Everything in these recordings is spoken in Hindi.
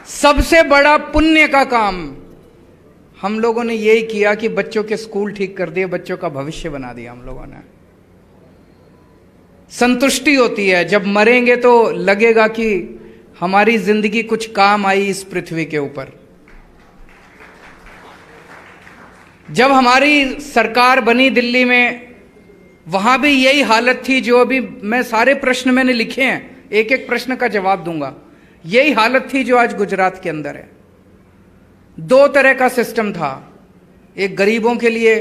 सबसे बड़ा पुण्य का काम हम लोगों ने यही किया कि बच्चों के स्कूल ठीक कर दिए, बच्चों का भविष्य बना दिया हम लोगों ने। संतुष्टि होती है जब मरेंगे तो लगेगा कि हमारी जिंदगी कुछ काम आई इस पृथ्वी के ऊपर। जब हमारी सरकार बनी दिल्ली में, वहां भी यही हालत थी। जो अभी मैं सारे प्रश्न मैंने लिखे हैं, एक एक प्रश्न का जवाब दूंगा। यही हालत थी जो आज गुजरात के अंदर है। दो तरह का सिस्टम था, एक गरीबों के लिए,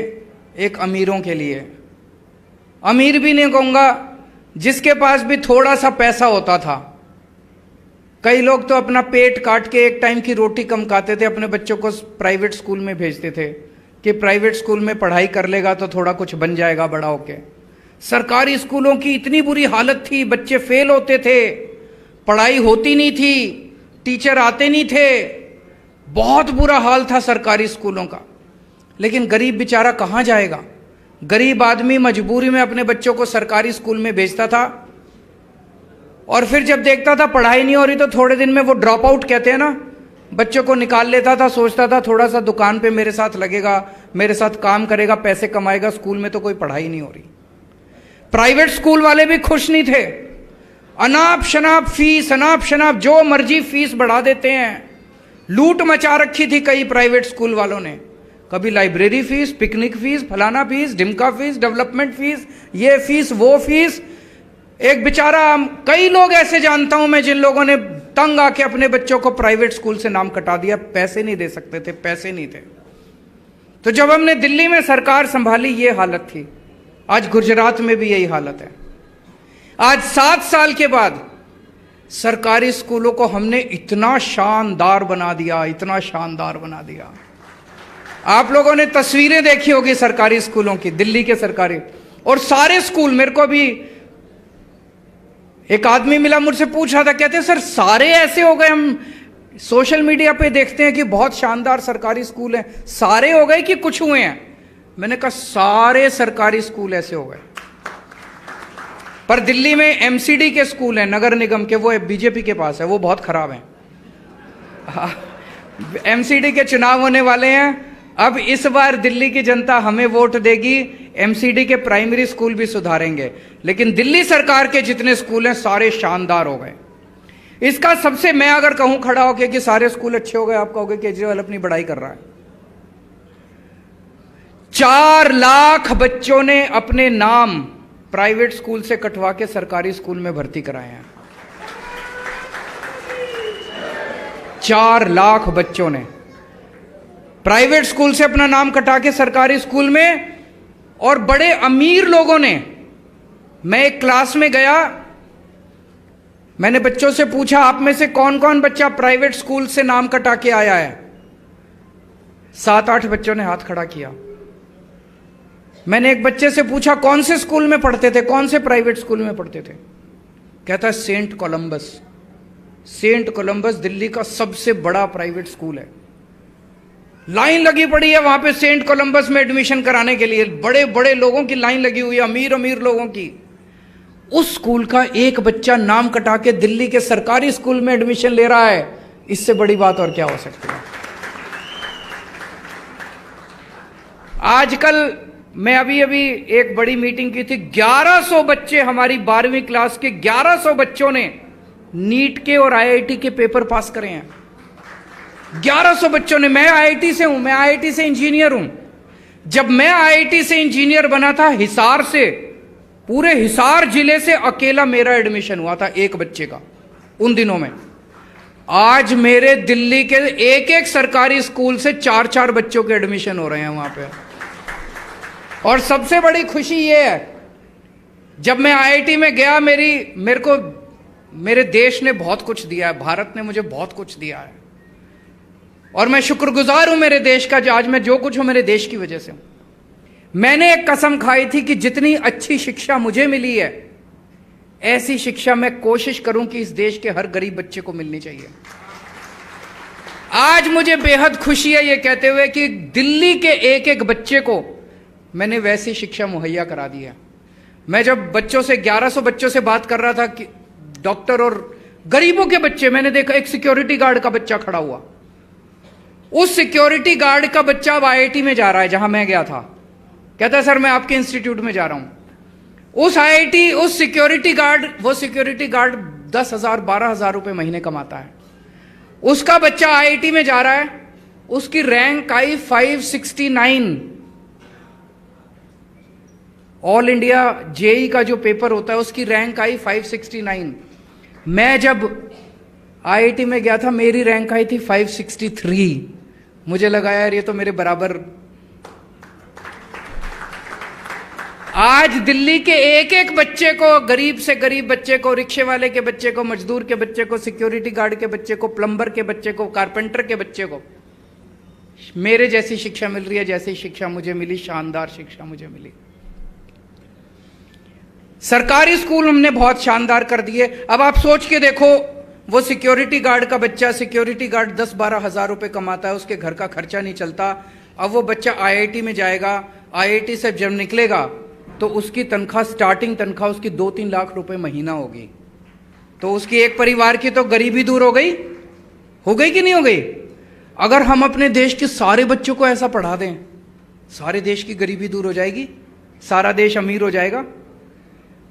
एक अमीरों के लिए। अमीर भी नहीं कहूंगा, जिसके पास भी थोड़ा सा पैसा होता था। कई लोग तो अपना पेट काट के एक टाइम की रोटी कम खाते थे, अपने बच्चों को प्राइवेट स्कूल में भेजते थे कि प्राइवेट स्कूल में पढ़ाई कर लेगा तो थोड़ा कुछ बन जाएगा बड़ा होके। सरकारी स्कूलों की इतनी बुरी हालत थी, बच्चे फेल होते थे, पढ़ाई होती नहीं थी, टीचर आते नहीं थे, बहुत बुरा हाल था सरकारी स्कूलों का। लेकिन गरीब बेचारा कहां जाएगा? गरीब आदमी मजबूरी में अपने बच्चों को सरकारी स्कूल में भेजता था, और फिर जब देखता था पढ़ाई नहीं हो रही तो थोड़े दिन में वो ड्रॉप आउट कहते हैं ना, बच्चों को निकाल लेता था। सोचता था थोड़ा सा दुकान पे मेरे साथ लगेगा, मेरे साथ काम करेगा, पैसे कमाएगा, स्कूल में तो कोई पढ़ाई नहीं हो रही। प्राइवेट स्कूल वाले भी खुश नहीं थे। अनाप शनाप फीस, अनाप शनाप जो मर्जी फीस बढ़ा देते हैं। लूट मचा रखी थी कई प्राइवेट स्कूल वालों ने। कभी लाइब्रेरी फीस, पिकनिक फीस, फलाना फीस, ढिमका फीस, डेवलपमेंट फीस, ये फीस वो फीस। एक बेचारा, कई लोग ऐसे जानता हूं मैं जिन लोगों ने तंग आके अपने बच्चों को प्राइवेट स्कूल से नाम कटा दिया। पैसे नहीं दे सकते थे, पैसे नहीं थे। तो जब हमने दिल्ली में सरकार संभाली ये हालत थी। आज गुजरात में भी यही हालत है। आज 7 साल के बाद सरकारी स्कूलों को हमने इतना शानदार बना दिया, इतना शानदार बना दिया। आप लोगों ने तस्वीरें देखी होगी सरकारी स्कूलों की, दिल्ली के सरकारी। और सारे स्कूल, मेरे को भी एक आदमी मिला, मुझसे पूछ रहा था, कहते सर सारे ऐसे हो गए? हम सोशल मीडिया पे देखते हैं कि बहुत शानदार सरकारी स्कूल हैं, सारे हो गए कि कुछ हुए हैं? मैंने कहा सारे सरकारी स्कूल ऐसे हो गए। पर दिल्ली में एमसीडी के स्कूल हैं, नगर निगम के, वो बीजेपी के पास है, वो बहुत खराब हैं। एमसीडी के चुनाव होने वाले हैं। अब इस बार दिल्ली की जनता हमें वोट देगी, एमसीडी के प्राइमरी स्कूल भी सुधारेंगे। लेकिन दिल्ली सरकार के जितने स्कूल हैं सारे शानदार हो गए। इसका सबसे, मैं अगर कहूं खड़ा होकर कि सारे स्कूल अच्छे हो गए, आप कहोगे केजरीवाल अपनी बड़ाई कर रहा है। 4 लाख बच्चों ने अपने नाम प्राइवेट स्कूल से कटवा के सरकारी स्कूल में भर्ती कराए हैं। 4 लाख बच्चों ने प्राइवेट स्कूल से अपना नाम कटा के सरकारी स्कूल में। और बड़े अमीर लोगों ने, मैं एक क्लास में गया, मैंने बच्चों से पूछा आप में से कौन कौन बच्चा प्राइवेट स्कूल से नाम कटा के आया है? 7-8 बच्चों ने हाथ खड़ा किया। मैंने एक बच्चे से पूछा कौन से स्कूल में पढ़ते थे, कौन से प्राइवेट स्कूल में पढ़ते थे? कहता Saint Columbus. Saint Columbus Delhi का सबसे बड़ा प्राइवेट स्कूल है। लाइन लगी पड़ी है वहां पे सेंट कोलंबस में एडमिशन कराने के लिए। बड़े बड़े लोगों की लाइन लगी हुई है, अमीर अमीर लोगों की। उस स्कूल का एक बच्चा नाम कटा के दिल्ली के सरकारी स्कूल में एडमिशन ले रहा है। इससे बड़ी बात और क्या हो सकती है? आजकल मैं अभी एक बड़ी मीटिंग की थी, 1100 बच्चे, हमारी 12वीं क्लास के 1100 बच्चों ने नीट के और आईआईटी के पेपर पास करे हैं। 1100 बच्चों ने। मैं आईआईटी से हूं, मैं आईआईटी से इंजीनियर हूं। जब मैं आईआईटी से इंजीनियर बना था, हिसार से, पूरे हिसार जिले से अकेला मेरा एडमिशन हुआ था एक बच्चे का उन दिनों में। आज मेरे दिल्ली के एक एक सरकारी स्कूल से 4-4 बच्चों के एडमिशन हो रहे हैं वहां पे। और सबसे बड़ी खुशी ये है, जब मैं आईआईटी में गया, मेरे को मेरे देश ने बहुत कुछ दिया है, भारत ने मुझे बहुत कुछ दिया है, और मैं शुक्रगुजार हूं मेरे देश का। आज मैं जो कुछ हूं मेरे देश की वजह से हूं। मैंने एक कसम खाई थी कि जितनी अच्छी शिक्षा मुझे मिली है, ऐसी शिक्षा मैं कोशिश करूं कि इस देश के हर गरीब बच्चे को मिलनी चाहिए। आज मुझे बेहद खुशी है ये कहते हुए कि दिल्ली के एक एक बच्चे को मैंने वैसी शिक्षा मुहैया करा दी है। मैं जब बच्चों से 1100 बच्चों से बात कर रहा था कि डॉक्टर और गरीबों के बच्चे, मैंने देखा एक सिक्योरिटी गार्ड का बच्चा खड़ा हुआ, उस सिक्योरिटी गार्ड का बच्चा अब IIT में जा रहा है जहां मैं गया था, कहता है सर मैं आपके इंस्टीट्यूट में जा रहा हूं। उस IIT, उस सिक्योरिटी गार्ड, वो सिक्योरिटी गार्ड 10,000 12,000 रुपए महीने कमाता है, उसका बच्चा IIT में जा रहा है, उसकी रैंक आई 569। ऑल इंडिया JEE का जो पेपर होता है उसकी रैंक आई 569। मैं जब IIT में गया था मेरी रैंक आई थी 563। मुझे लगा यार ये तो मेरे बराबर। आज दिल्ली के एक एक बच्चे को, गरीब से गरीब बच्चे को, रिक्शे वाले के बच्चे को, मजदूर के बच्चे को, सिक्योरिटी गार्ड के बच्चे को, प्लम्बर के बच्चे को, कारपेंटर के बच्चे को मेरे जैसी शिक्षा मिल रही है जैसी शिक्षा मुझे मिली, शानदार शिक्षा मुझे मिली। सरकारी स्कूल हमने बहुत शानदार कर दिए। अब आप सोच के देखो, वो सिक्योरिटी गार्ड का बच्चा, सिक्योरिटी गार्ड 10-12 हजार रुपए कमाता है, उसके घर का खर्चा नहीं चलता। अब वो बच्चा IIT में जाएगा, IIT से जब निकलेगा तो उसकी तनख्वाह, स्टार्टिंग तनख्वाह उसकी 2-3 लाख रुपए महीना होगी। तो उसकी एक परिवार की तो गरीबी दूर हो गई कि नहीं हो गई? अगर हम अपने देश के सारे बच्चों को ऐसा पढ़ा दें, सारे देश की गरीबी दूर हो जाएगी, सारा देश अमीर हो जाएगा।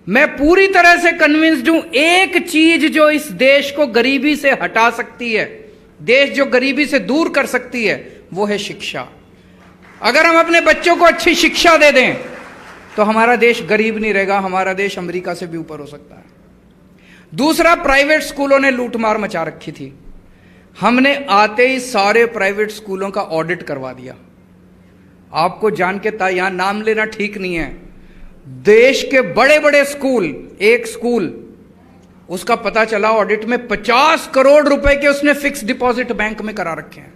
मैं पूरी तरह से कन्विंस्ड हूं, एक चीज जो इस देश को गरीबी से हटा सकती है, देश जो गरीबी से दूर कर सकती है, वो है शिक्षा। अगर हम अपने बच्चों को अच्छी शिक्षा दे दें तो हमारा देश गरीब नहीं रहेगा, हमारा देश अमेरिका से भी ऊपर हो सकता है। दूसरा, प्राइवेट स्कूलों ने लूटमार मचा रखी थी। हमने आते ही सारे प्राइवेट स्कूलों का ऑडिट करवा दिया। आपको जान के यहां नाम लेना ठीक नहीं है, देश के बड़े बड़े स्कूल, एक स्कूल उसका पता चला ऑडिट में 50 करोड़ रुपए के उसने फिक्स डिपॉजिट बैंक में करा रखे हैं।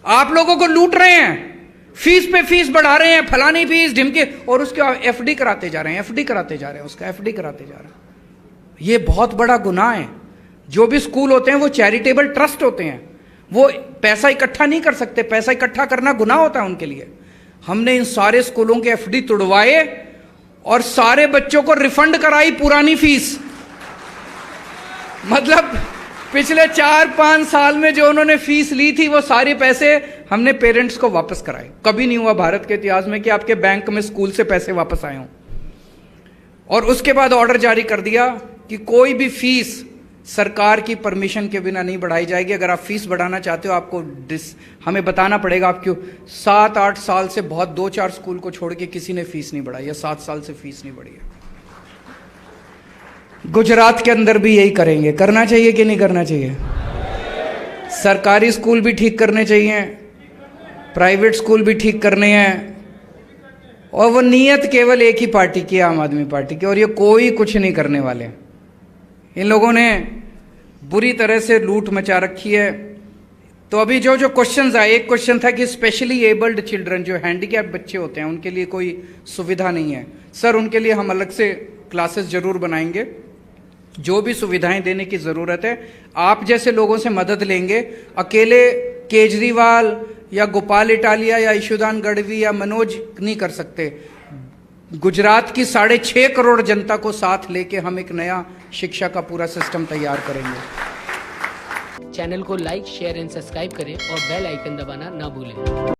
आप लोगों को लूट रहे हैं, फीस पे फीस बढ़ा रहे हैं, फलानी फीस ढिमके, और उसके FD कराते जा रहे हैं, FD कराते जा रहे हैं, उसका FD कराते जा रहे हैं। ये बहुत बड़ा गुनाह है। जो भी स्कूल होते हैं वो चैरिटेबल ट्रस्ट होते हैं, वो पैसा इकट्ठा नहीं कर सकते, पैसा इकट्ठा करना गुनाह होता है उनके लिए। हमने इन सारे स्कूलों के FD तुड़वाए और सारे बच्चों को रिफंड कराई पुरानी फीस। मतलब पिछले 4-5 साल में जो उन्होंने फीस ली थी वो सारे पैसे हमने पेरेंट्स को वापस कराए। कभी नहीं हुआ भारत के इतिहास में कि आपके बैंक में स्कूल से पैसे वापस आए हों। और उसके बाद ऑर्डर जारी कर दिया कि कोई भी फीस सरकार की परमिशन के बिना नहीं बढ़ाई जाएगी। अगर आप फीस बढ़ाना चाहते हो आपको हमें बताना पड़ेगा। आप क्यों 7-8 साल से बहुत 2-4 स्कूल को छोड़ के किसी ने फीस नहीं बढ़ाई है, 7 साल से फीस नहीं बढ़ी है। गुजरात के अंदर भी यही करेंगे। करना चाहिए कि नहीं करना चाहिए? सरकारी स्कूल भी ठीक करने चाहिए, प्राइवेट स्कूल भी ठीक करने हैं। और वो नीयत केवल एक ही पार्टी की, आम आदमी पार्टी की, और ये कोई कुछ नहीं करने वाले। इन लोगों ने बुरी तरह से लूट मचा रखी है। तो अभी जो क्वेश्चंस आए, एक क्वेश्चन था कि स्पेशली एबल्ड चिल्ड्रन, जो हैंडीकैप बच्चे होते हैं, उनके लिए कोई सुविधा नहीं है। सर, उनके लिए हम अलग से क्लासेस जरूर बनाएंगे, जो भी सुविधाएं देने की जरूरत है आप जैसे लोगों से मदद लेंगे। अकेले केजरीवाल या गोपाल इटालिया या ईशुदान गढ़वी या मनोज नहीं कर सकते। गुजरात की 6.5 करोड़ जनता को साथ लेके हम एक नया शिक्षा का पूरा सिस्टम तैयार करेंगे। चैनल को लाइक, शेयर एंड सब्सक्राइब करें और बेल आइकन दबाना ना भूलें।